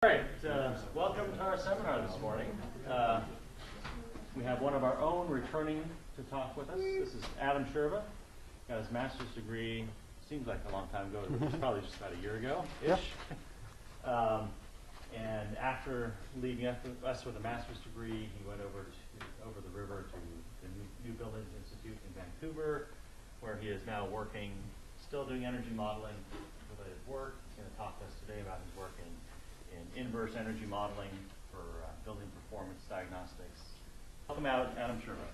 All right, welcome to our seminar this morning. We have one of our own returning to talk with us. This is Adam Scherba. Got his master's degree, seems like a long time ago, it was probably just about a year ago-ish. And after leaving us with a master's degree, he went over the river to the New Buildings Institute in Vancouver, where he is now working, still doing energy modeling related work. He's going to talk to us today about his work in inverse energy modeling for building performance diagnostics. Welcome out, Adam Scherba.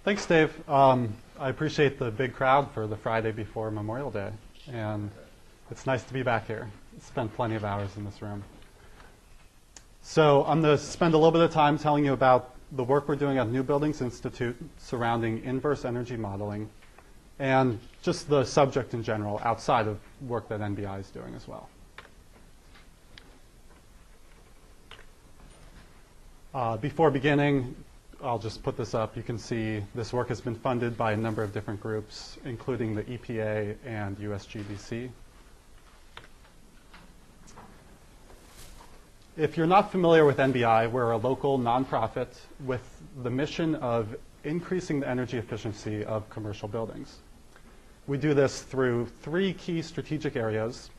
Thanks, Dave. I appreciate the big crowd for the Friday before Memorial Day, and it's nice to be back here. Spent plenty of hours in this room. So I'm going to spend a little bit of time telling you about the work we're doing at New Buildings Institute surrounding inverse energy modeling, and just the subject in general outside of work that NBI is doing as well. Before beginning, I'll just put this up. You can see this work has been funded by a number of different groups, including the EPA and USGBC. If you're not familiar with NBI, we're a local nonprofit with the mission of increasing the energy efficiency of commercial buildings. We do this through three key strategic areas: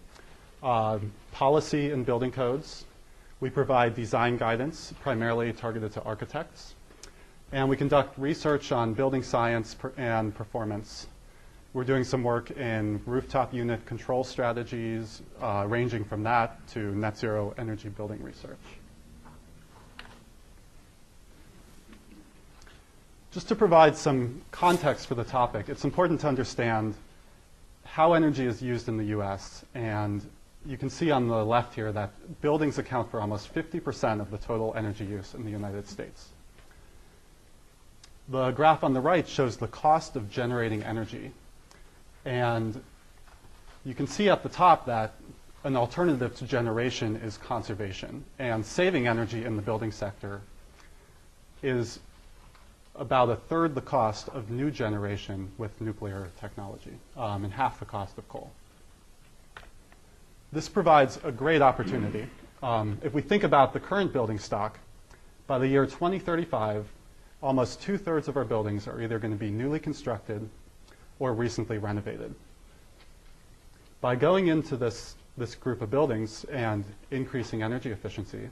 policy and building codes. We provide design guidance, primarily targeted to architects. And we conduct research on building science and performance. We're doing some work in rooftop unit control strategies, ranging from that to net zero energy building research. Just to provide some context for the topic, it's important to understand how energy is used in the US. And you can see on the left here that buildings account for almost 50% of the total energy use in the United States. The graph on the right shows the cost of generating energy. And you can see at the top that an alternative to generation is conservation. And saving energy in the building sector is about a third the cost of new generation with nuclear technology, and half the cost of coal. This provides a great opportunity. If we think about the current building stock, by the year 2035, almost 2/3 of our buildings are either going to be newly constructed or recently renovated. By going into this group of buildings and increasing energy efficiency,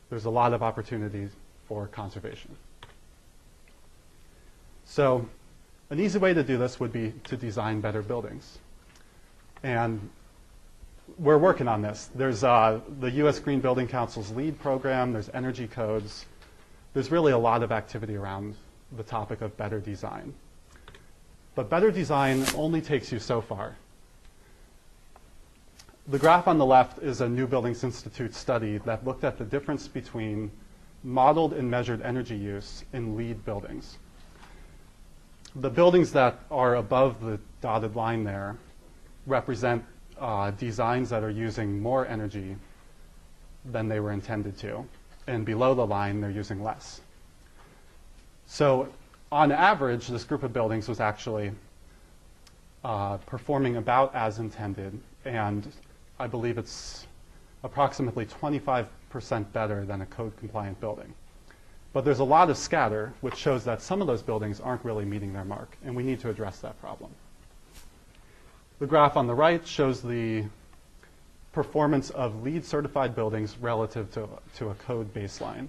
there's a lot of opportunities for conservation. So an easy way to do this would be to design better buildings. And we're working on this. There's the US Green Building Council's LEED program, there's energy codes. There's really a lot of activity around the topic of better design. But better design only takes you so far. The graph on the left is a New Buildings Institute study that looked at the difference between modeled and measured energy use in LEED buildings. The buildings that are above the dotted line there represent designs that are using more energy than they were intended to. And below the line, they're using less. So on average, this group of buildings was actually performing about as intended. And I believe it's approximately 25% better than a code-compliant building. But there's a lot of scatter, which shows that some of those buildings aren't really meeting their mark, and we need to address that problem. The graph on the right shows the performance of LEED-certified buildings relative to a code baseline.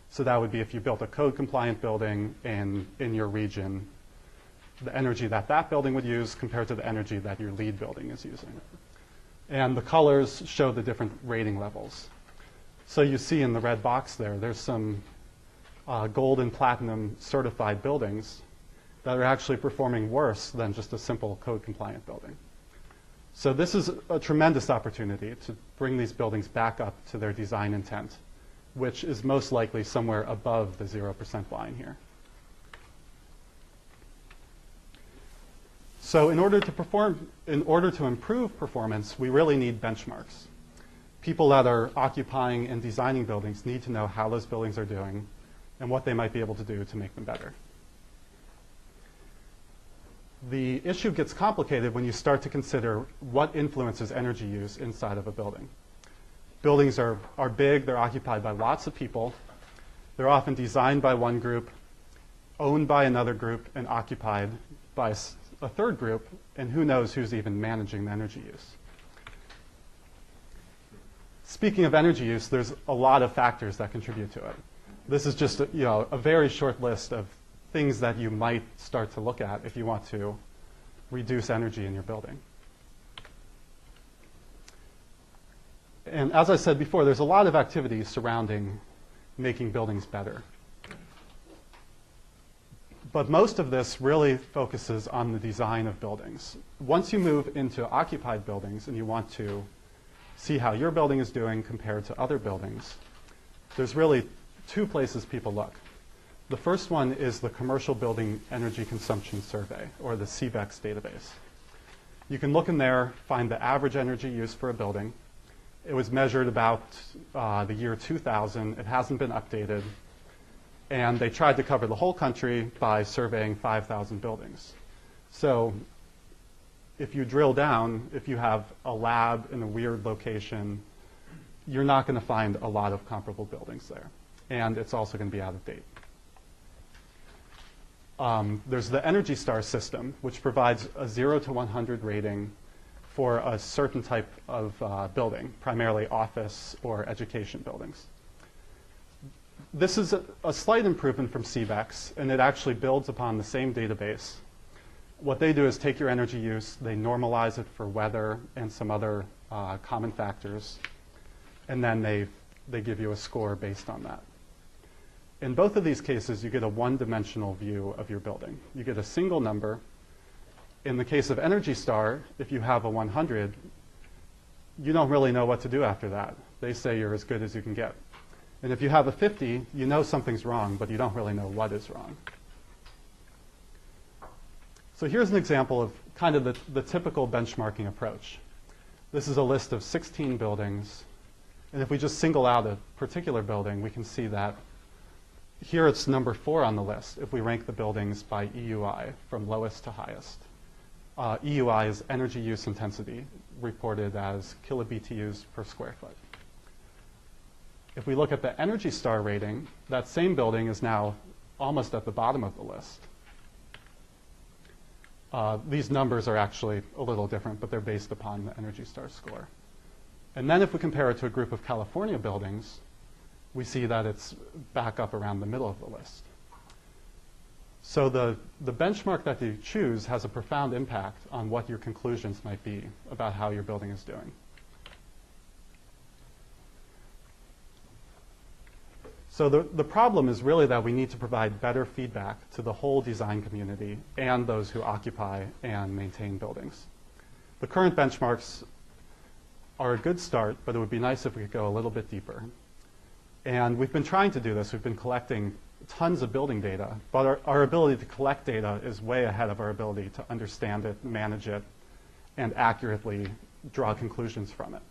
So that would be if you built a code-compliant building in your region, the energy that that building would use compared to the energy that your LEED building is using. And the colors show the different rating levels. So you see in the red box there's some gold and platinum certified buildings that are actually performing worse than just a simple code-compliant building. So this is a tremendous opportunity to bring these buildings back up to their design intent, which is most likely somewhere above the 0% line here. So in order to improve performance, we really need benchmarks. People that are occupying and designing buildings need to know how those buildings are doing and what they might be able to do to make them better. The issue gets complicated when you start to consider what influences energy use inside of a building. Buildings are big, they're occupied by lots of people. They're often designed by one group, owned by another group, and occupied by a third group, and who knows who's even managing the energy use. Speaking of energy use, there's a lot of factors that contribute to it. This is just a very short list of things that you might start to look at if you want to reduce energy in your building. And as I said before, there's a lot of activities surrounding making buildings better. But most of this really focuses on the design of buildings. Once you move into occupied buildings and you want to see how your building is doing compared to other buildings, there's really two places people look. The first one is the Commercial Building Energy Consumption Survey, or the CBEX database. You can look in there, find the average energy use for a building. It was measured about the year 2000. It hasn't been updated. And they tried to cover the whole country by surveying 5,000 buildings. So if you drill down, if you have a lab in a weird location, you're not going to find a lot of comparable buildings there. And it's also going to be out of date. There's the Energy Star system, which provides a 0 to 100 rating for a certain type of building, primarily office or education buildings. This is a slight improvement from CBEX, and it actually builds upon the same database. What they do is take your energy use, they normalize it for weather and some other common factors, and then they give you a score based on that. In both of these cases, you get a one-dimensional view of your building. You get a single number. In the case of Energy Star, if you have a 100, you don't really know what to do after that. They say you're as good as you can get. And if you have a 50, you know something's wrong, but you don't really know what is wrong. So here's an example of kind of the typical benchmarking approach. This is a list of 16 buildings. And if we just single out a particular building, we can see that here it's number 4 on the list if we rank the buildings by EUI from lowest to highest. EUI is energy use intensity, reported as kilobTUs per square foot. If we look at the Energy Star rating, that same building is now almost at the bottom of the list. These numbers are actually a little different, but they're based upon the Energy Star score. And then if we compare it to a group of California buildings, we see that it's back up around the middle of the list. So the benchmark that you choose has a profound impact on what your conclusions might be about how your building is doing. So the problem is really that we need to provide better feedback to the whole design community and those who occupy and maintain buildings. The current benchmarks are a good start, but it would be nice if we could go a little bit deeper. And we've been trying to do this. We've been collecting tons of building data, but our ability to collect data is way ahead of our ability to understand it, manage it, and accurately draw conclusions from it.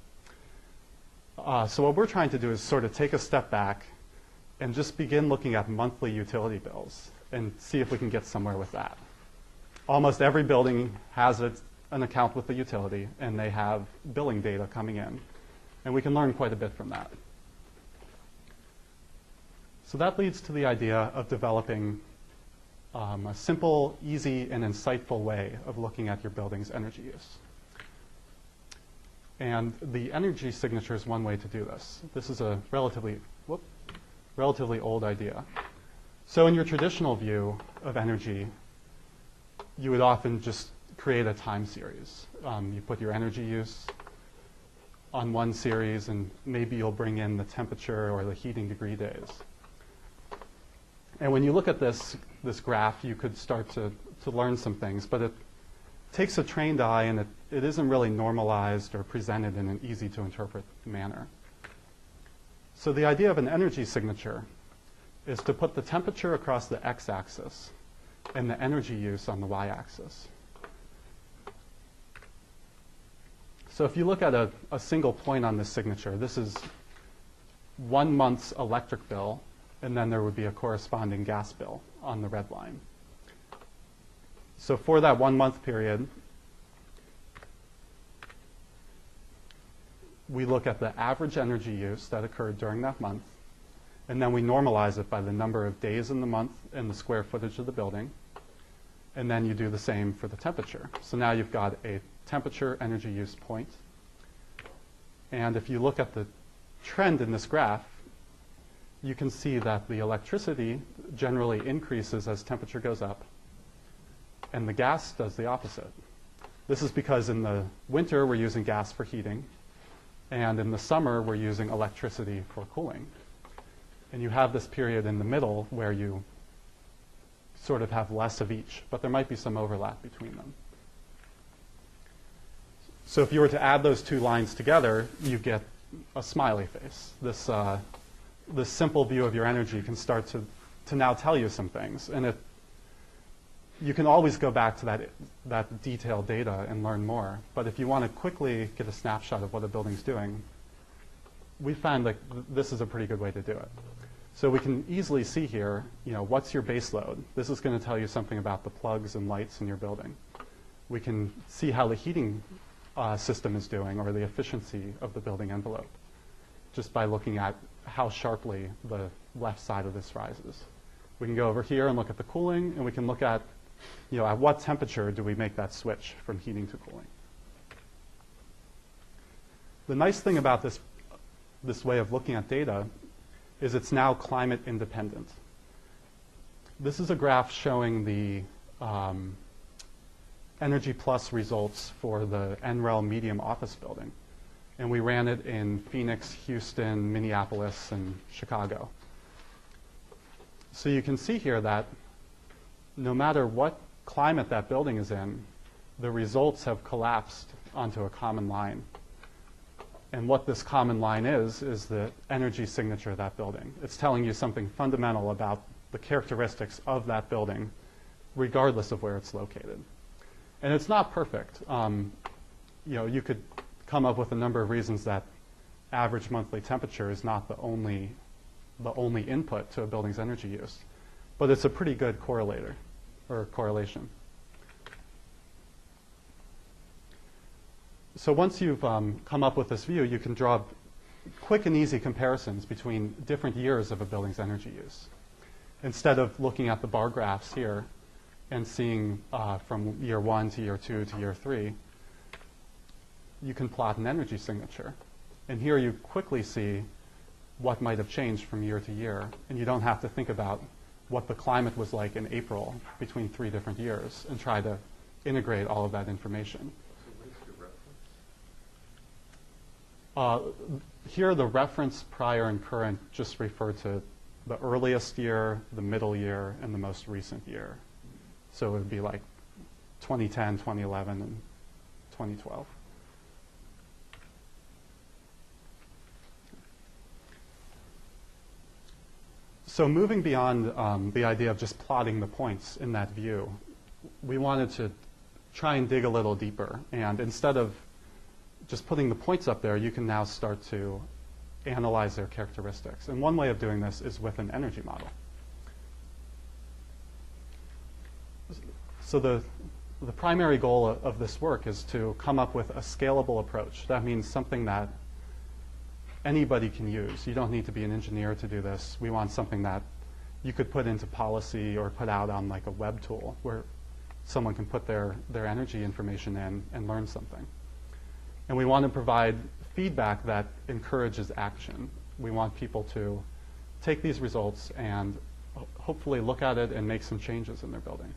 So what we're trying to do is sort of take a step back and just begin looking at monthly utility bills and see if we can get somewhere with that. Almost every building has an account with the utility, and they have billing data coming in. And we can learn quite a bit from that. So that leads to the idea of developing a simple, easy, and insightful way of looking at your building's energy use. And the energy signature is one way to do this. This is a relatively old idea. So in your traditional view of energy, you would often just create a time series. You put your energy use on one series, and maybe you'll bring in the temperature or the heating degree days. And when you look at this graph, you could start to learn some things, but it takes a trained eye, and it isn't really normalized or presented in an easy-to-interpret manner. So the idea of an energy signature is to put the temperature across the x-axis and the energy use on the y-axis. So if you look at a single point on this signature, this is 1 month's electric bill, and then there would be a corresponding gas bill on the red line. So for that 1 month period, we look at the average energy use that occurred during that month, and then we normalize it by the number of days in the month and the square footage of the building. And then you do the same for the temperature. So now you've got a temperature energy use point. And if you look at the trend in this graph, you can see that the electricity generally increases as temperature goes up, and the gas does the opposite. This is because in the winter we're using gas for heating, and in the summer we're using electricity for cooling. And you have this period in the middle where you sort of have less of each, but there might be some overlap between them. So if you were to add those two lines together, you get a smiley face. This simple view of your energy can start to now tell you some things. And you can always go back to that detailed data and learn more. But if you want to quickly get a snapshot of what a building's doing, we found that this is a pretty good way to do it. So we can easily see here, what's your base load? This is going to tell you something about the plugs and lights in your building. We can see how the heating system is doing, or the efficiency of the building envelope, just by looking at how sharply the left side of this rises. We can go over here and look at the cooling, and we can look at, at what temperature do we make that switch from heating to cooling. The nice thing about this way of looking at data is it's now climate independent. This is a graph showing the Energy Plus results for the NREL medium office building. And we ran it in Phoenix, Houston, Minneapolis, and Chicago. So you can see here that no matter what climate that building is in, the results have collapsed onto a common line. And what this common line is the energy signature of that building. It's telling you something fundamental about the characteristics of that building, regardless of where it's located. And it's not perfect. You could come up with a number of reasons that average monthly temperature is not the only input to a building's energy use. But it's a pretty good correlator, or correlation. So once you've come up with this view, you can draw quick and easy comparisons between different years of a building's energy use. Instead of looking at the bar graphs here and seeing from year 1 to year 2 to year 3, you can plot an energy signature. And here you quickly see what might have changed from year to year. And you don't have to think about what the climate was like in April between 3 different years and try to integrate all of that information. Here, the reference, prior, and current just refer to the earliest year, the middle year, and the most recent year. So it would be like 2010, 2011, and 2012. So moving beyond the idea of just plotting the points in that view, we wanted to try and dig a little deeper. And instead of just putting the points up there, you can now start to analyze their characteristics. And one way of doing this is with an energy model. So the primary goal of this work is to come up with a scalable approach. That means something that anybody can use. You don't need to be an engineer to do this. We want something that you could put into policy or put out on like a web tool where someone can put their energy information in and learn something. And we want to provide feedback that encourages action. We want people to take these results and hopefully look at it and make some changes in their building.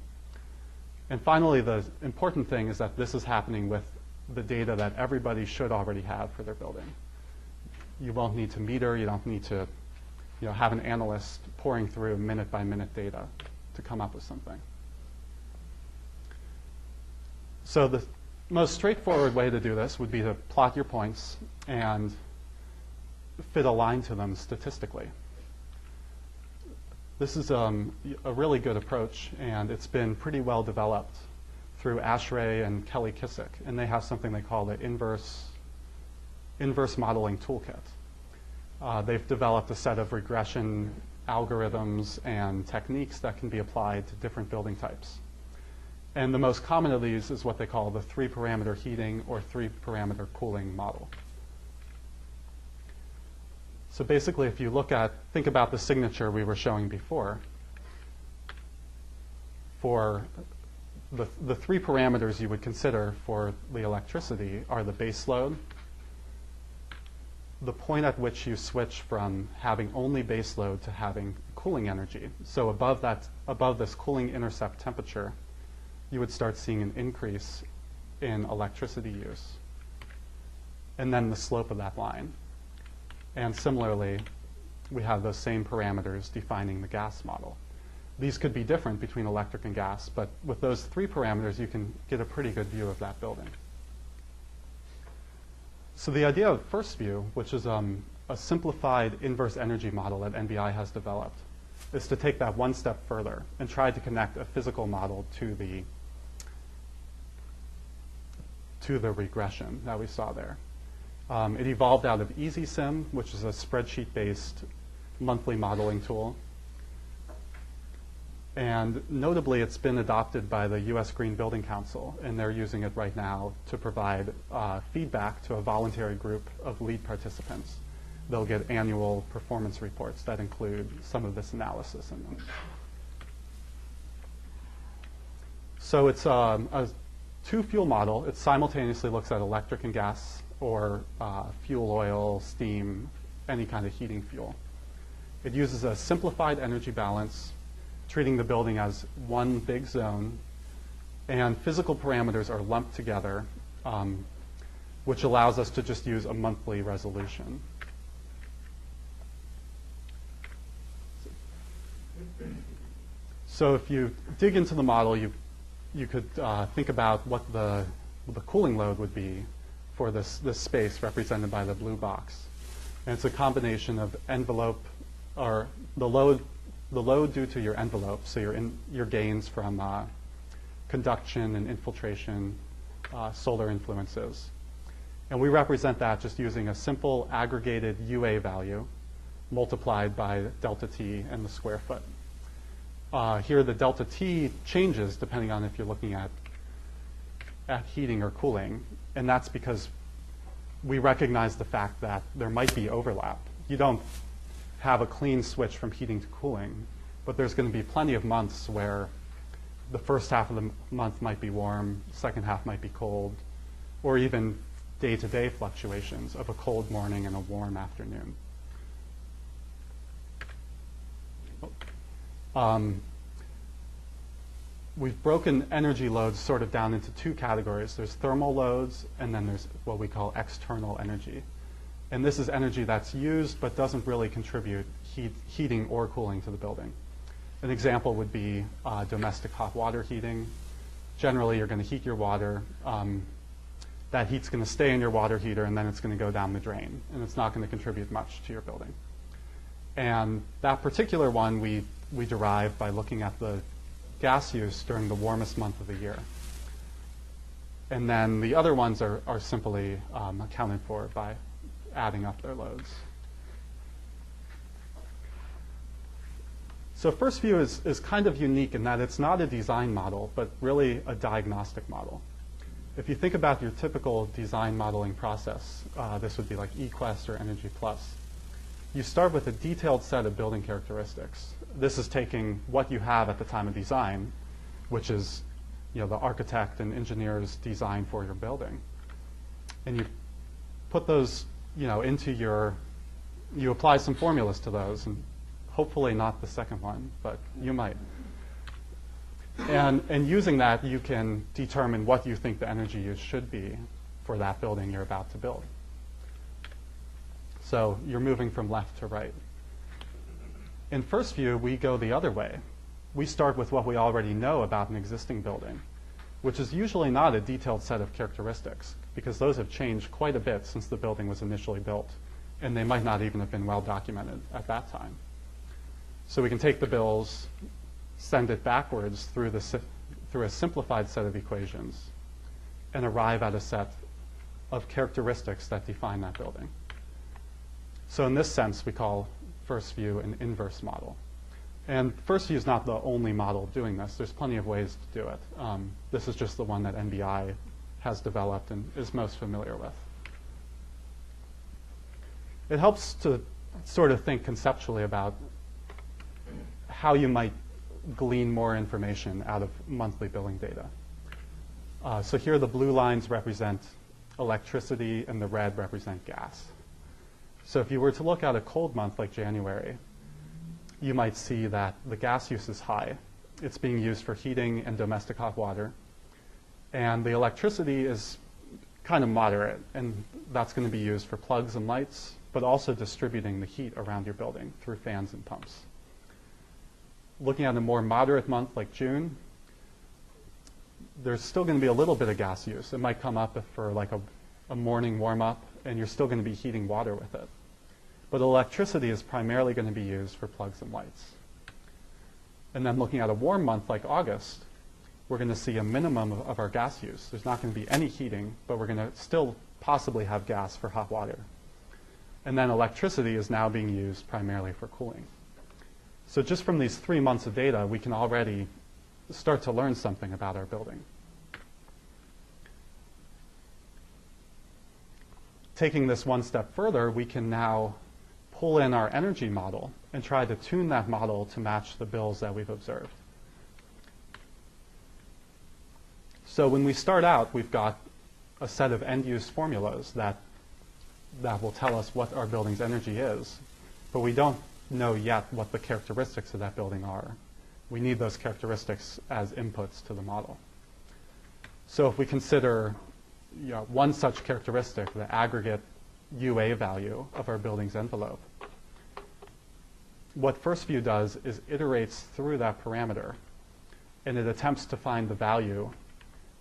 And finally, the important thing is that this is happening with the data that everybody should already have for their building. You won't need to meter, you don't need to have an analyst pouring through minute-by-minute data to come up with something. So the most straightforward way to do this would be to plot your points and fit a line to them statistically. This is a really good approach, and it's been pretty well developed through Ashray and Kelly Kissick, and they have something they call the inverse modeling toolkit. They've developed a set of regression algorithms and techniques that can be applied to different building types. And the most common of these is what they call the 3-parameter heating or 3-parameter cooling model. So basically, if you think about the signature we were showing before, for the 3 parameters you would consider for the electricity are the base load, the point at which you switch from having only base load to having cooling energy. So above this cooling intercept temperature, you would start seeing an increase in electricity use. And then the slope of that line. And similarly, we have those same parameters defining the gas model. These could be different between electric and gas, but with those 3 parameters, you can get a pretty good view of that building. So the idea of first view, which is a simplified inverse energy model that NBI has developed, is to take that one step further and try to connect a physical model to the regression that we saw there. It evolved out of EasySim, which is a spreadsheet-based monthly modeling tool. And notably, it's been adopted by the U.S. Green Building Council, and they're using it right now to provide feedback to a voluntary group of lead participants. They'll get annual performance reports that include some of this analysis in them. So it's a 2-fuel model. It simultaneously looks at electric and gas, or fuel oil, steam, any kind of heating fuel. It uses a simplified energy balance, treating the building as one big zone, and physical parameters are lumped together, which allows us to just use a monthly resolution. So if you dig into the model, you could think about what the cooling load would be for this space represented by the blue box. And it's a combination of envelope, or the load due to your envelope, so your gains from conduction and infiltration, solar influences. And we represent that just using a simple aggregated UA value multiplied by delta T and the square foot. Here the delta T changes depending on if you're looking at heating or cooling, and that's because we recognize the fact that there might be overlap. You don't have a clean switch from heating to cooling, but there's going to be plenty of months where the first half of the month might be warm, second half might be cold, or even day-to-day fluctuations of a cold morning and a warm afternoon. We've broken energy loads sort of down into 2 categories. There's thermal loads, and then there's what we call external energy. And this is energy that's used but doesn't really contribute heating or cooling to the building. An example would be domestic hot water heating. Generally, you're going to heat your water. That heat's going to stay in your water heater, and then it's going to go down the drain. And it's not going to contribute much to your building. And that particular one we derive by looking at the gas use during the warmest month of the year. And then the other ones are simply accounted for by adding up their loads. So first view is kind of unique in that it's not a design model, but really a diagnostic model. If you think about your typical design modeling process, this would be like eQuest or Energy Plus. You start with a detailed set of building characteristics. This is taking what you have at the time of design, which is the architect and engineer's design for your building. And you put those into you apply some formulas to those, and hopefully not the second one, but you might. And using that, you can determine what you think the energy use should be for that building you're about to build. So you're moving from left to right. In first view, we go the other way. We start with what we already know about an existing building, which is usually not a detailed set of characteristics, because those have changed quite a bit since the building was initially built, and they might not even have been well documented at that time. So we can take the bills, send it backwards through a simplified set of equations, and arrive at a set of characteristics that define that building. So in this sense, we call first view an inverse model. And First View is not the only model doing this. There's plenty of ways to do it. This is just the one that NBI has developed and is most familiar with. It helps to sort of think conceptually about how you might glean more information out of monthly billing data. So here the blue lines represent electricity and the red represent gas. So if you were to look at a cold month like January, you might see that the gas use is high. It's being used for heating and domestic hot water. And the electricity is kind of moderate, and that's going to be used for plugs and lights, but also distributing the heat around your building through fans and pumps. Looking at a more moderate month like June, there's still going to be a little bit of gas use. It might come up for like a morning warm-up, and you're still going to be heating water with it. But electricity is primarily going to be used for plugs and lights. And then looking at a warm month like August, we're going to see a minimum of our gas use. There's not going to be any heating, but we're going to still possibly have gas for hot water. And then electricity is now being used primarily for cooling. So just from these 3 months of data, we can already start to learn something about our building. Taking this one step further, we can now pull in our energy model and try to tune that model to match the bills that we've observed. So when we start out, we've got a set of end-use formulas that will tell us what our building's energy is, but we don't know yet what the characteristics of that building are. We need those characteristics as inputs to the model. So if we consider one such characteristic, the aggregate UA value of our building's envelope, what First View does is iterates through that parameter, and it attempts to find the value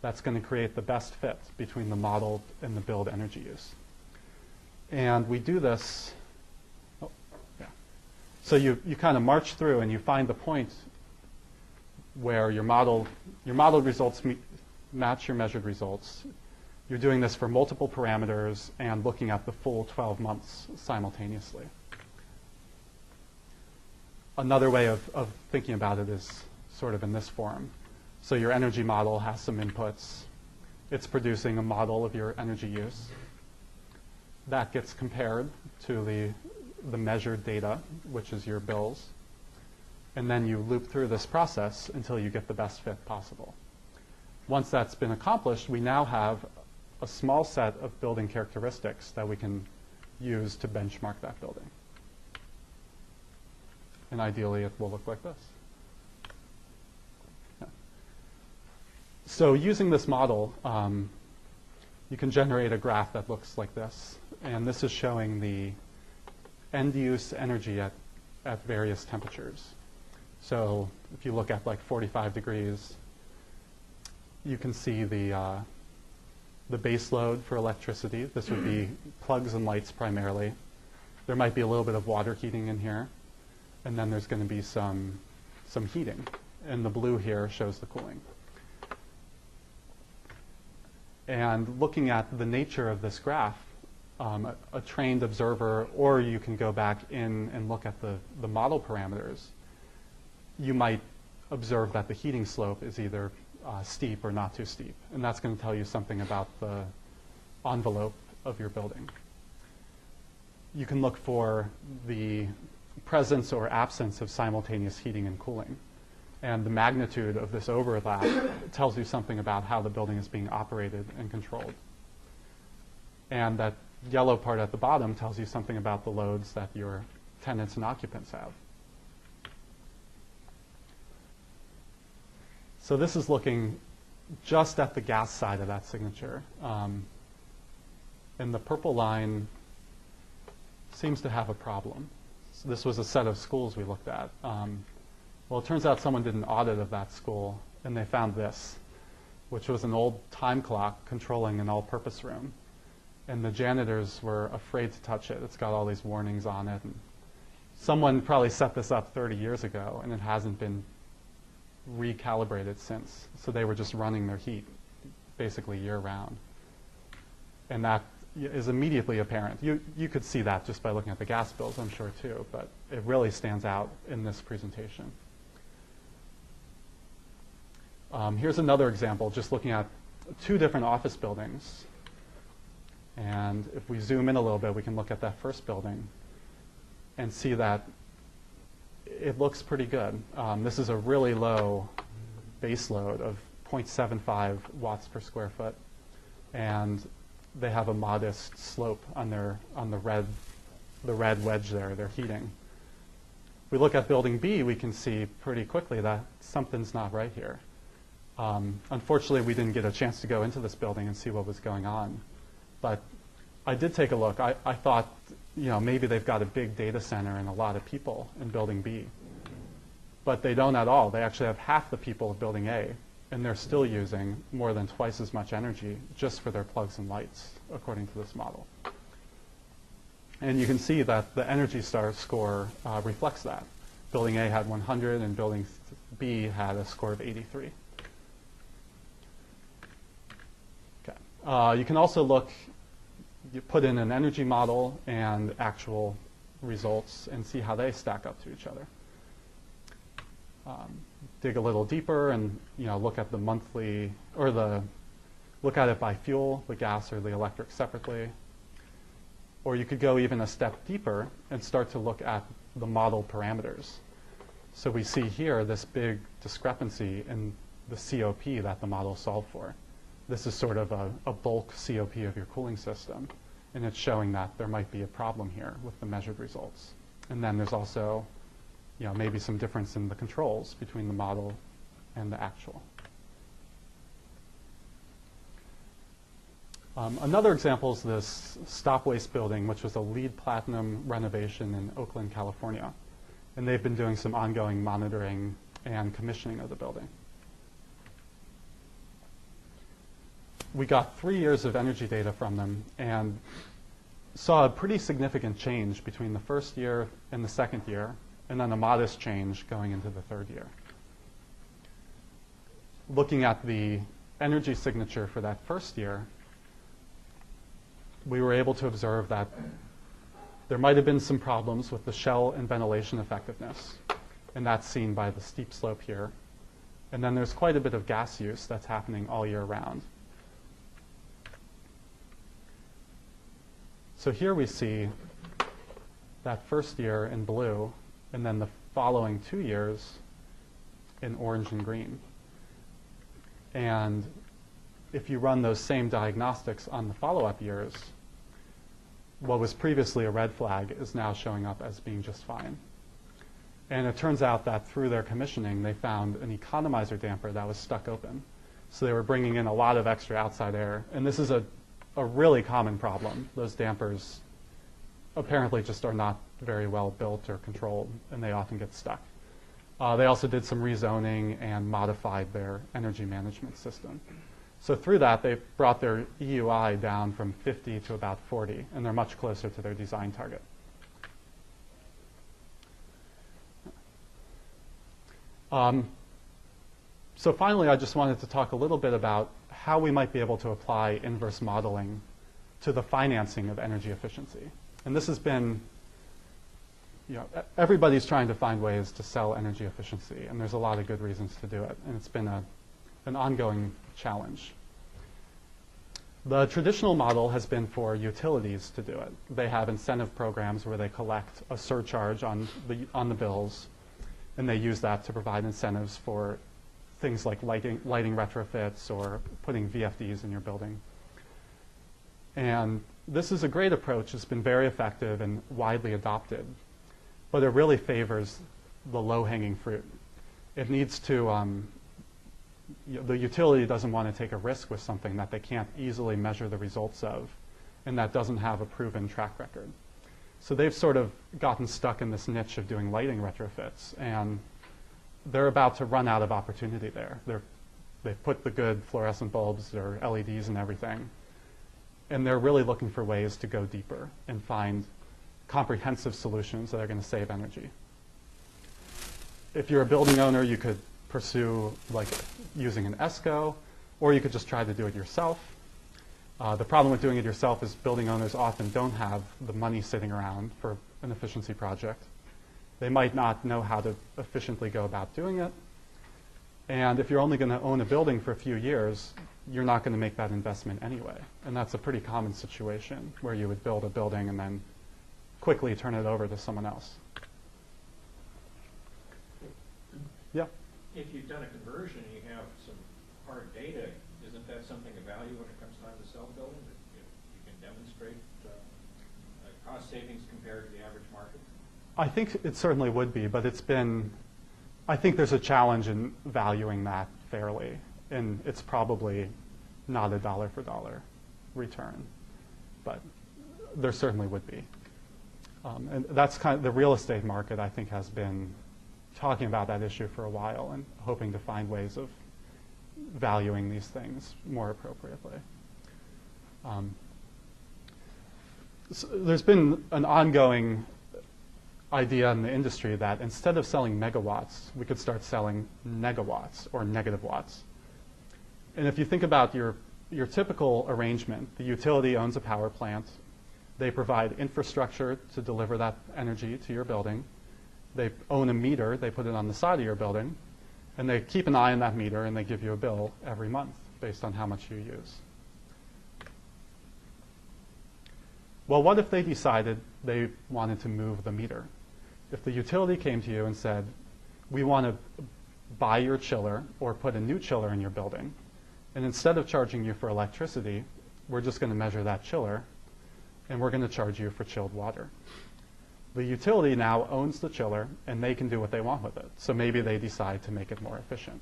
that's going to create the best fit between the model and the build energy use. And we do this, so you kind of march through and you find the point where your modeled results match your measured results. You're doing this for multiple parameters and looking at the full 12 months simultaneously. Another way of thinking about it is sort of in this form. So your energy model has some inputs. It's producing a model of your energy use. That gets compared to the measured data, which is your bills. And then you loop through this process until you get the best fit possible. Once that's been accomplished, we now have a small set of building characteristics that we can use to benchmark that building. And ideally, it will look like this. Yeah. So using this model, you can generate a graph that looks like this. And this is showing the end-use energy at various temperatures. So if you look at like 45 degrees, you can see the base load for electricity. This would be plugs and lights primarily. There might be a little bit of water heating in here. And then there's going to be some heating. And the blue here shows the cooling. And looking at the nature of this graph, a trained observer, or you can go back in and look at the model parameters, you might observe that the heating slope is either steep or not too steep. And that's going to tell you something about the envelope of your building. You can look for the presence or absence of simultaneous heating and cooling. And the magnitude of this overlap tells you something about how the building is being operated and controlled. And that yellow part at the bottom tells you something about the loads that your tenants and occupants have. So this is looking just at the gas side of that signature. And the purple line seems to have a problem. So this was a set of schools we looked at. Well, it turns out someone did an audit of that school, and they found this, which was an old time clock controlling an all-purpose room. And the janitors were afraid to touch it. It's got all these warnings on it. And someone probably set this up 30 years ago, and it hasn't been recalibrated since. So they were just running their heat basically year-round. And that is immediately apparent. You could see that just by looking at the gas bills, I'm sure, too, but it really stands out in this presentation. Here's another example, just looking at 2 different office buildings. And if we zoom in a little bit, we can look at that first building and see that it looks pretty good. This is a really low base load of 0.75 watts per square foot. And they have a modest slope on the red wedge there, their heating. If we look at building B, we can see pretty quickly that something's not right here. Unfortunately, we didn't get a chance to go into this building and see what was going on. But I did take a look. I thought, maybe they've got a big data center and a lot of people in building B. But they don't at all. They actually have half the people of building A, and they're still using more than twice as much energy just for their plugs and lights, according to this model. And you can see that the Energy Star score reflects that. Building A had 100, and building B had a score of 83. You can also look, you put in an energy model and actual results and see how they stack up to each other. Dig a little deeper and look at the monthly, or look at it by fuel, the gas or the electric separately. Or you could go even a step deeper and start to look at the model parameters. So we see here this big discrepancy in the COP that the model solved for. This is sort of a bulk COP of your cooling system, and it's showing that there might be a problem here with the measured results. And then there's also, maybe some difference in the controls between the model and the actual. Another example is this Stop Waste building, which was a LEED Platinum renovation in Oakland, California. And they've been doing some ongoing monitoring and commissioning of the building. We got 3 years of energy data from them and saw a pretty significant change between the first year and the second year, and then a modest change going into the third year. Looking at the energy signature for that first year, we were able to observe that there might have been some problems with the shell and ventilation effectiveness, and that's seen by the steep slope here. And then there's quite a bit of gas use that's happening all year round. So here we see that first year in blue, and then the following 2 years in orange and green. And if you run those same diagnostics on the follow-up years, what was previously a red flag is now showing up as being just fine. And it turns out that through their commissioning, they found an economizer damper that was stuck open. So they were bringing in a lot of extra outside air. And this is a really common problem. Those dampers apparently just are not very well built or controlled, and they often get stuck. They also did some rezoning and modified their energy management system. So through that, they brought their EUI down from 50 to about 40, and they're much closer to their design target. So finally, I just wanted to talk a little bit about how we might be able to apply inverse modeling to the financing of energy efficiency. And this has been, everybody's trying to find ways to sell energy efficiency, and there's a lot of good reasons to do it, and it's been an ongoing challenge. The traditional model has been for utilities to do it. They have incentive programs where they collect a surcharge on the bills, and they use that to provide incentives for things like lighting retrofits or putting VFDs in your building. And this is a great approach. It's been very effective and widely adopted, but it really favors the low-hanging fruit. It needs to, the utility doesn't want to take a risk with something that they can't easily measure the results of and that doesn't have a proven track record. So they've sort of gotten stuck in this niche of doing lighting retrofits, and they're about to run out of opportunity there. They've put the good fluorescent bulbs or LEDs and everything, and they're really looking for ways to go deeper and find comprehensive solutions that are going to save energy. If you're a building owner, you could pursue like using an ESCO, or you could just try to do it yourself. The problem with doing it yourself is building owners often don't have the money sitting around for an efficiency project. They might not know how to efficiently go about doing it. And if you're only going to own a building for a few years, you're not going to make that investment anyway. And that's a pretty common situation where you would build a building and then quickly turn it over to someone else. Yeah? If you've done a conversion and you have some hard data, isn't that something of value when it comes time to sell the building? That you can demonstrate cost savings compared to the average market? I think it certainly would be, but I think there's a challenge in valuing that fairly, and it's probably not a dollar for dollar return, but there certainly would be. And that's kind of the real estate market, I think, has been talking about that issue for a while and hoping to find ways of valuing these things more appropriately. So there's been an ongoing idea in the industry that instead of selling megawatts, we could start selling negawatts or negative watts. And if you think about your typical arrangement, the utility owns a power plant. They provide infrastructure to deliver that energy to your building. They own a meter. They put it on the side of your building. And they keep an eye on that meter, and they give you a bill every month based on how much you use. Well, what if they decided they wanted to move the meter? If the utility came to you and said, we want to buy your chiller or put a new chiller in your building, and instead of charging you for electricity, we're just going to measure that chiller, and we're going to charge you for chilled water. The utility now owns the chiller, and they can do what they want with it. So maybe they decide to make it more efficient.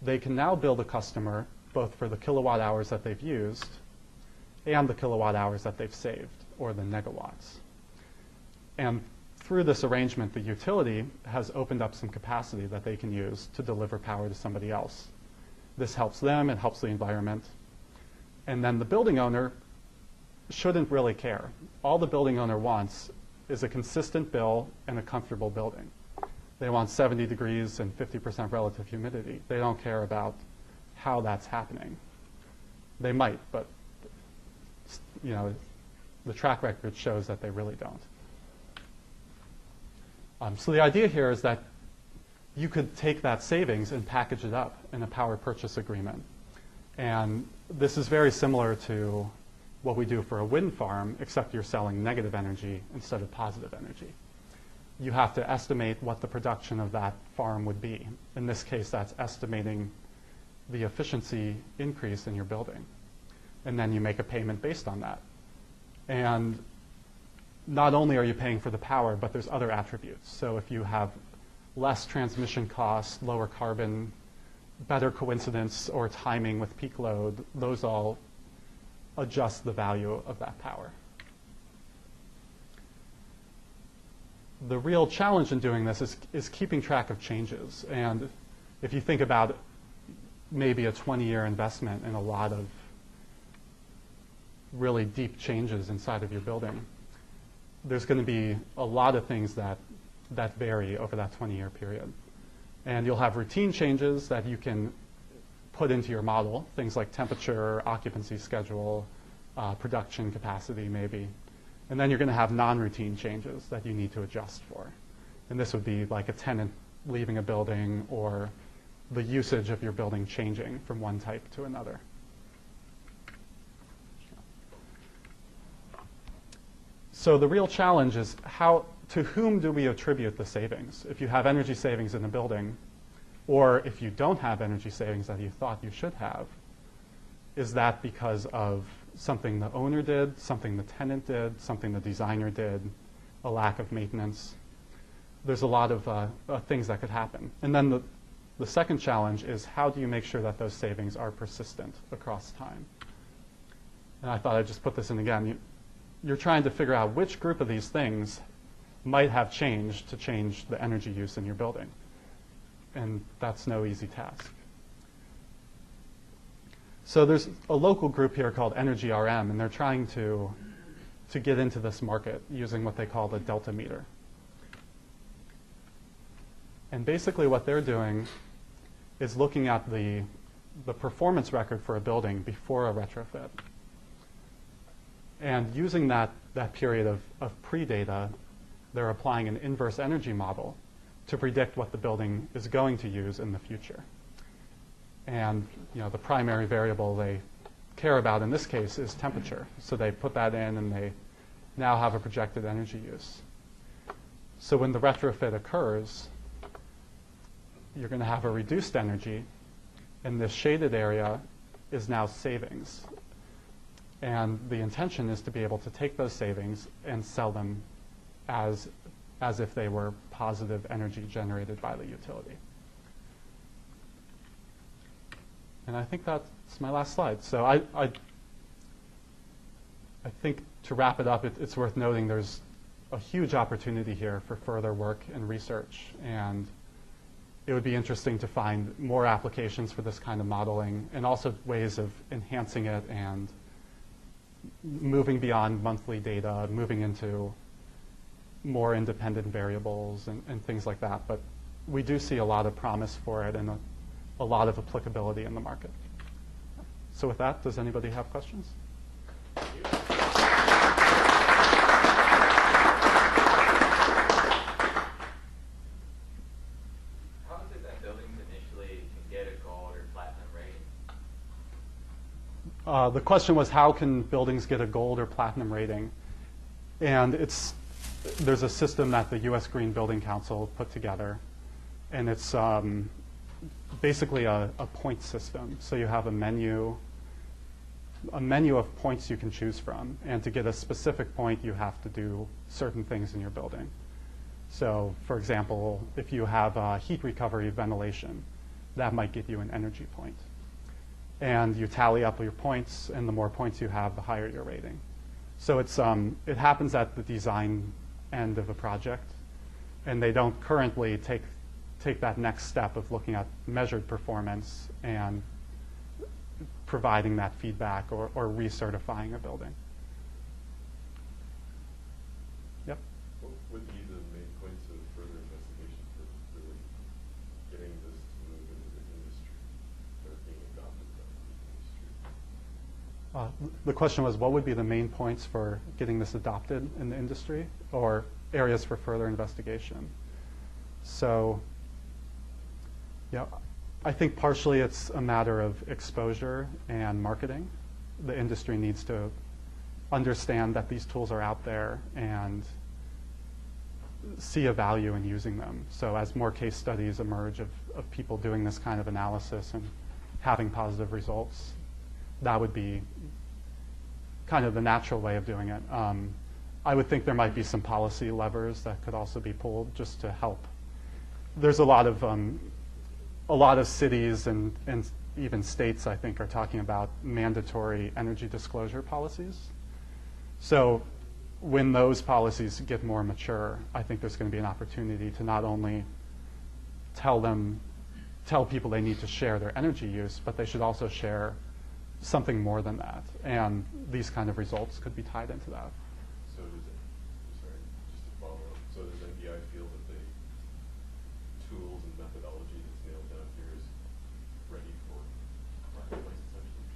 They can now bill the customer both for the kilowatt hours that they've used and the kilowatt hours that they've saved, or the negawatts. And through this arrangement, the utility has opened up some capacity that they can use to deliver power to somebody else. This helps them, it helps the environment. And then the building owner shouldn't really care. All the building owner wants is a consistent bill and a comfortable building. They want 70 degrees and 50% relative humidity. They don't care about how that's happening. They might, but the track record shows that they really don't. So the idea here is that you could take that savings and package it up in a power purchase agreement. And this is very similar to what we do for a wind farm, except you're selling negative energy instead of positive energy. You have to estimate what the production of that farm would be. In this case, that's estimating the efficiency increase in your building. And then you make a payment based on that. And not only are you paying for the power, but there's other attributes. So if you have less transmission costs, lower carbon, better coincidence or timing with peak load, those all adjust the value of that power. The real challenge in doing this is keeping track of changes. And if you think about maybe a 20-year investment in a lot of really deep changes inside of your building, there's going to be a lot of things that vary over that 20-year period. And you'll have routine changes that you can put into your model, things like temperature, occupancy schedule, production capacity maybe. And then you're going to have non-routine changes that you need to adjust for. And this would be like a tenant leaving a building or the usage of your building changing from one type to another. So the real challenge is to whom do we attribute the savings? If you have energy savings in a building, or if you don't have energy savings that you thought you should have, is that because of something the owner did, something the tenant did, something the designer did, a lack of maintenance? There's a lot of things that could happen. And then the second challenge is how do you make sure that those savings are persistent across time? And I thought I'd just put this in again. You're trying to figure out which group of these things might have changed to change the energy use in your building. And that's no easy task. So there's a local group here called Energy RM, and they're trying to get into this market using what they call the delta meter. And basically what they're doing is looking at the the performance record for a building before a retrofit. And using that period of pre-data, they're applying an inverse energy model to predict what the building is going to use in the future. And the primary variable they care about in this case is temperature. So they put that in and they now have a projected energy use. So when the retrofit occurs, you're going to have a reduced energy, and this shaded area is now savings. And the intention is to be able to take those savings and sell them as if they were positive energy generated by the utility. And I think that's my last slide. So I think to wrap it up, it's worth noting there's a huge opportunity here for further work and research. And it would be interesting to find more applications for this kind of modeling and also ways of enhancing it and moving beyond monthly data, moving into more independent variables and things like that. But we do see a lot of promise for it and a lot of applicability in the market. So with that, does anybody have questions? How is it that buildings initially can get a gold or platinum rating? The question was, how can buildings get a gold or platinum rating? And there's a system that the U.S. Green Building Council put together, and it's basically a point system. So you have a menu of points you can choose from, and to get a specific point, you have to do certain things in your building. So, for example, if you have heat recovery ventilation, that might give you an energy point. And you tally up your points, and the more points you have, the higher your rating. So it happens at the design end of a project, and they don't currently take that next step of looking at measured performance and providing that feedback or recertifying a building. Yep. What would be the main points of further investigation for really getting this to move into the industry or being adopted by the industry? The question was, what would be the main points for getting this adopted in the industry or areas for further investigation? So, I think partially it's a matter of exposure and marketing. The industry needs to understand that these tools are out there and see a value in using them. So as more case studies emerge of people doing this kind of analysis and having positive results, that would be kind of the natural way of doing it. I would think there might be some policy levers that could also be pulled just to help. There's a lot of cities and even states, I think, are talking about mandatory energy disclosure policies. So when those policies get more mature, I think there's going to be an opportunity to not only tell people they need to share their energy use, but they should also share something more than that. And these kind of results could be tied into that. So just to follow up, so does NBI feel that the tools and methodology that's nailed down here is ready for marketplace essentially?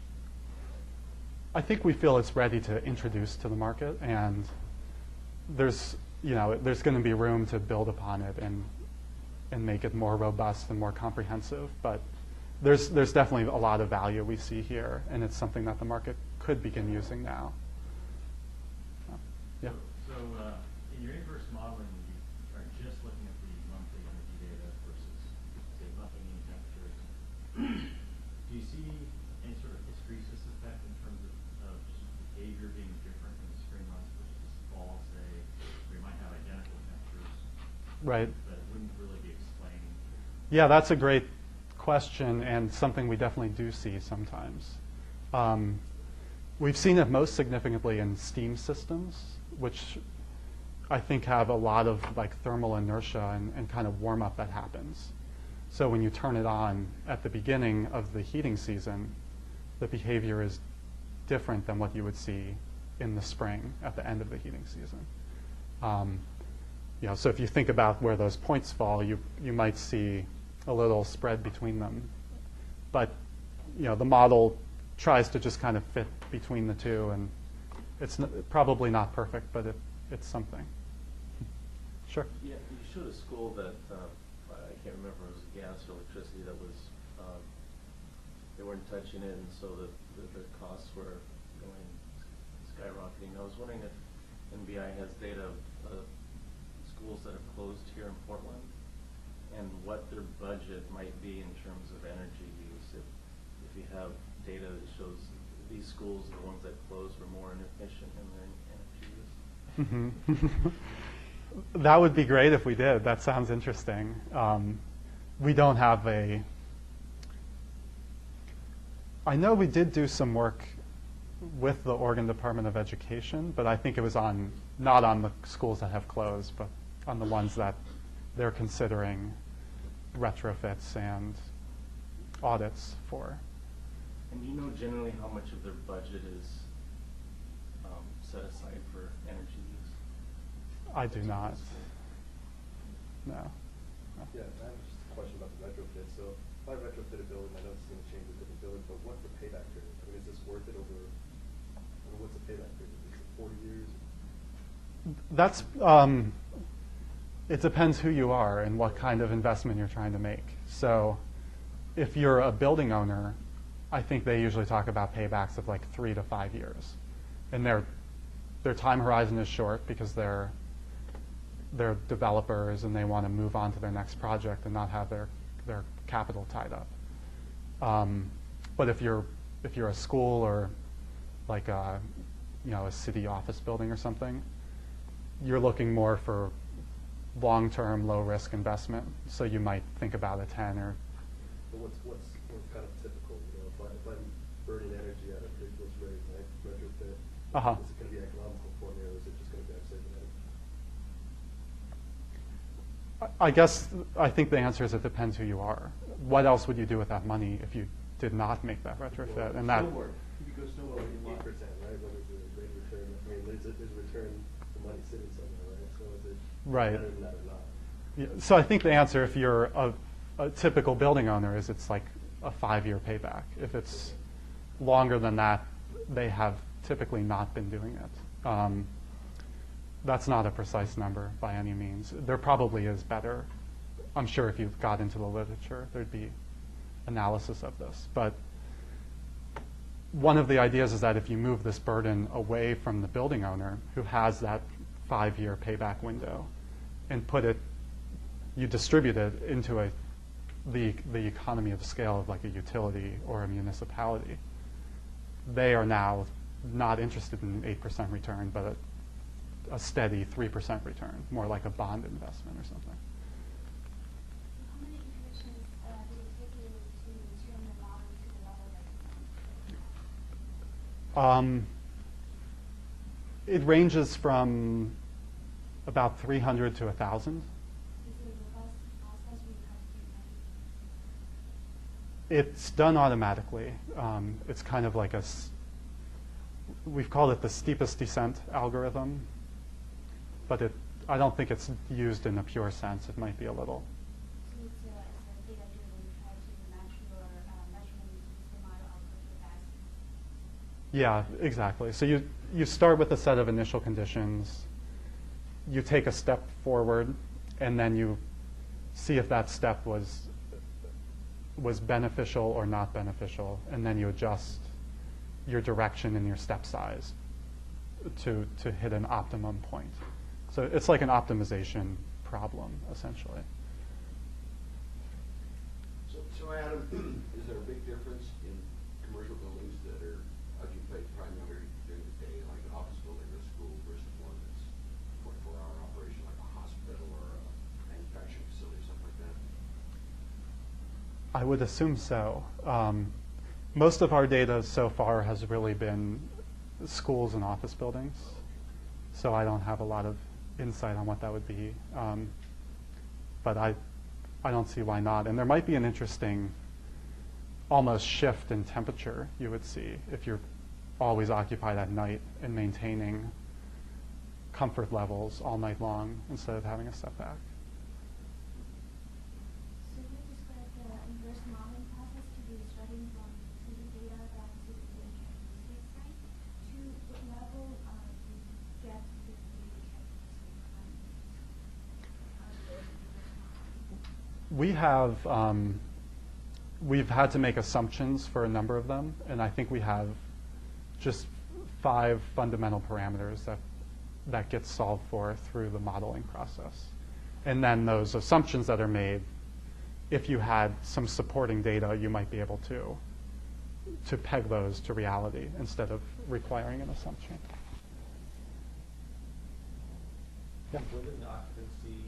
I think we feel it's ready to introduce to the market, and there's going to be room to build upon it and make it more robust and more comprehensive. But there's definitely a lot of value we see here, and it's something that the market could begin using now. Yeah. So in your inverse modeling, you are just looking at the monthly energy data versus, say, monthly mean temperatures. Do you see any sort of hysteresis effect in terms of just behavior being different in the spring months versus fall, say, where you might have identical temperatures, Right. but it wouldn't really be explaining? Yeah, that's a great question and something we definitely do see sometimes. We've seen it most significantly in steam systems, which I think have a lot of thermal inertia and kind of warm up that happens. So when you turn it on at the beginning of the heating season, the behavior is different than what you would see in the spring at the end of the heating season. So if you think about where those points fall, you might see a little spread between them. But the model tries to just kind of fit between the two, and it's probably not perfect, but it's something. Sure. Yeah, you showed a school that, I can't remember if it was gas or electricity that was, they weren't touching it, and so the costs were going skyrocketing. I was wondering if NBI has data of schools that have closed here in Portland, and what their budget might be in terms of energy use. If you have data that shows these schools, the ones that closed, were more inefficient in their energy use. Mm-hmm. That would be great if we did. That sounds interesting. We don't have a... I know we did do some work with the Oregon Department of Education, but I think it was not on the schools that have closed, but on the ones that they're considering retrofits and audits for. And do you know generally how much of their budget is set aside for energy use? I do not. No. Yeah, I have just a question about the retrofit. So if I retrofit a building, I know it's going to change a different building, but what's the payback period? I mean, is this worth it over, what's the payback period? Is it 40 years? That's, it depends who you are and what kind of investment you're trying to make. So if you're a building owner, I think they usually talk about paybacks of like 3 to 5 years. And their time horizon is short because they're developers and they want to move on to their next project and not have their capital tied up. But if you're a school or like a city office building or something, you're looking more for long-term, low-risk investment. So you might think about a 10 or. But what's kind of typical? If I'm burning energy at a ridiculous rate and I retrofit, is it going to be economical for me, or is it just going to be saving energy? I think the answer is it depends who you are. What else would you do with that money if you did not make that retrofit? Well, and that. Snowboard. You could go snowboard. 8%, right? What is the rate of return? I mean, there's a return for money sitting somewhere, right? So is it Right. better than that or not? Yeah, so I think the answer, if you're a typical building owner, is it's like a 5-year payback. If it's longer than that, they have typically not been doing it. That's not a precise number by any means. There probably is better. I'm sure if you got into the literature, there'd be analysis of this. But one of the ideas is that if you move this burden away from the building owner who has that 5-year payback window and you distribute it into the economy of scale of like a utility or a municipality, they are now not interested in 8% return, but a steady 3% return, more like a bond investment or something. How many iterations did it take you to turn the model to the level that you It ranges from about 300 to 1,000. Is it a robust process where you have to It's done automatically. It's kind of like we've called it the steepest descent algorithm, but I don't think it's used in a pure sense. It might be a little. So it's a data-driven, you try to match your measurement with the model output with that. Yeah, exactly. So you start with a set of initial conditions, you take a step forward, and then you see if that step was beneficial or not beneficial, and then you adjust your direction and your step size to hit an optimum point. So it's like an optimization problem, essentially. So Adam, is there a big difference in commercial buildings that are occupied primarily during the day, like an office building or a school, versus one that's 24-hour operation, like a hospital or a manufacturing facility, something like that? I would assume so. Most of our data so far has really been schools and office buildings, so I don't have a lot of insight on what that would be. But I don't see why not. And there might be an interesting almost shift in temperature you would see if you're always occupied at night and maintaining comfort levels all night long instead of having a setback. So you described the inverse modeling process to be starting from We have, we've had to make assumptions for a number of them, and I think we have just 5 fundamental parameters that get solved for through the modeling process. And then those assumptions that are made, if you had some supporting data, you might be able to peg those to reality instead of requiring an assumption. Yeah. Wouldn't occupancy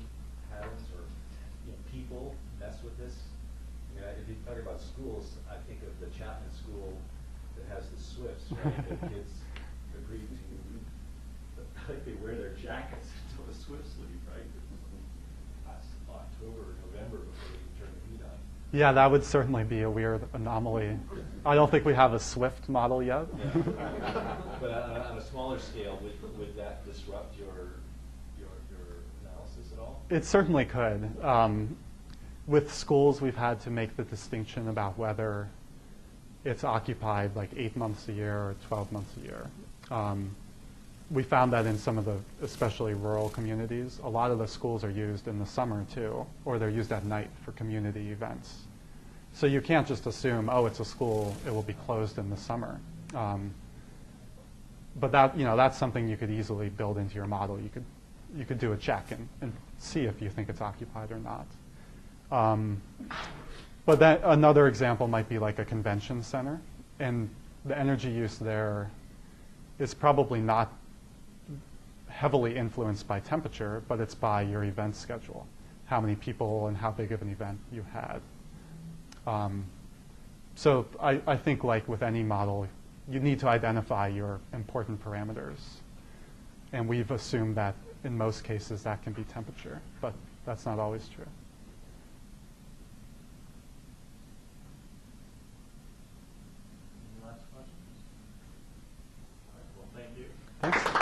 patterns or people mess with this? I mean, if you're talking about schools, I think of the Chapman School that has the Swifts, right? The kids agree to, like they wear their jackets until the Swifts leave, right? Last October or November before they turn the heat on. Yeah, that would certainly be a weird anomaly. I don't think we have a Swift model yet. Yeah. But on a smaller scale, would that disrupt your analysis at all? It certainly could. With schools, we've had to make the distinction about whether it's occupied like 8 months a year or 12 months a year. We found that in some of the, especially rural communities, a lot of the schools are used in the summer too, or they're used at night for community events. So you can't just assume, oh, it's a school, it will be closed in the summer. But that, that's something you could easily build into your model. You could do a check and see if you think it's occupied or not. But then another example might be like a convention center, and the energy use there is probably not heavily influenced by temperature, but it's by your event schedule, how many people and how big of an event you had. So I think like with any model, you need to identify your important parameters. And we've assumed that in most cases that can be temperature, but that's not always true. Any last questions? All right, well, thank you. Thanks.